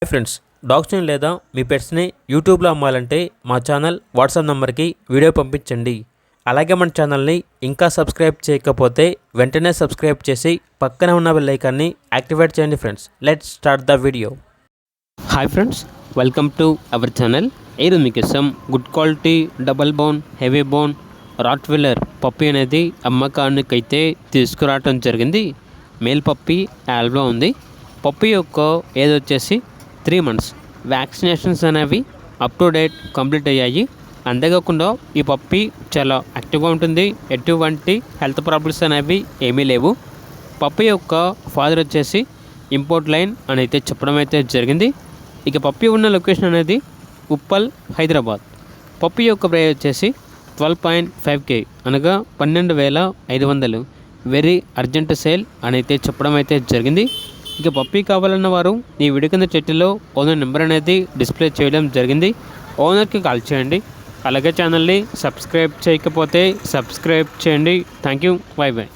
Hi friends, డాగ్స్ని లేదా మీ పెట్స్ని యూట్యూబ్లో అమ్మాలంటే మా ఛానల్ వాట్సాప్ నెంబర్కి వీడియో పంపించండి. అలాగే మన ఛానల్ని ఇంకా సబ్స్క్రైబ్ చేయకపోతే వెంటనే సబ్స్క్రైబ్ చేసి పక్కనే ఉన్న బెల్ ఐకాన్ని యాక్టివేట్ చేయండి. Friends, let's start the video. Hi friends, welcome to our channel. ఈరోజు మీకోసం good quality double bone heavy bone Rottweiler puppy అనేది అమ్మకానికి అయితే తీసుకురావటం జరిగింది. మేల్ పప్పీ యాల్బ్లో ఉంది. పప్పీ యొక్క ఏజ్ వచ్చేసి 3 months. వ్యాక్సినేషన్స్ అనేవి అప్ టు డేట్ కంప్లీట్ అయ్యాయి. అంతేకాకుండా ఈ పప్పీ చాలా యాక్టివ్గా ఉంటుంది. ఎటువంటి హెల్త్ ప్రాబ్లమ్స్ అనేవి ఏమీ లేవు. పప్పీ యొక్క ఫాదర్ వచ్చేసి ఇంపోర్ట్ లైన్ అని అయితే చెప్పడం అయితే జరిగింది. ఇక పప్పీ ఉన్న లొకేషన్ అనేది ఉప్పల్, హైదరాబాద్. పప్పీ యొక్క ప్రైస్ వచ్చేసి 12.5K అనగా 12,500. వెరీ అర్జెంట్ సేల్ అని అయితే చెప్పడం అయితే జరిగింది. ఇక పప్పీ కావాలన్న వారు ఈ వీడియో కింద చెట్టులో ఓనర్ నెంబర్ అనేది డిస్ప్లే చేయడం జరిగింది. ఓనర్కి కాల్ చేయండి. అలాగే ఛానల్ని సబ్స్క్రైబ్ చేయకపోతే సబ్స్క్రైబ్ చేయండి. Thank you. By by.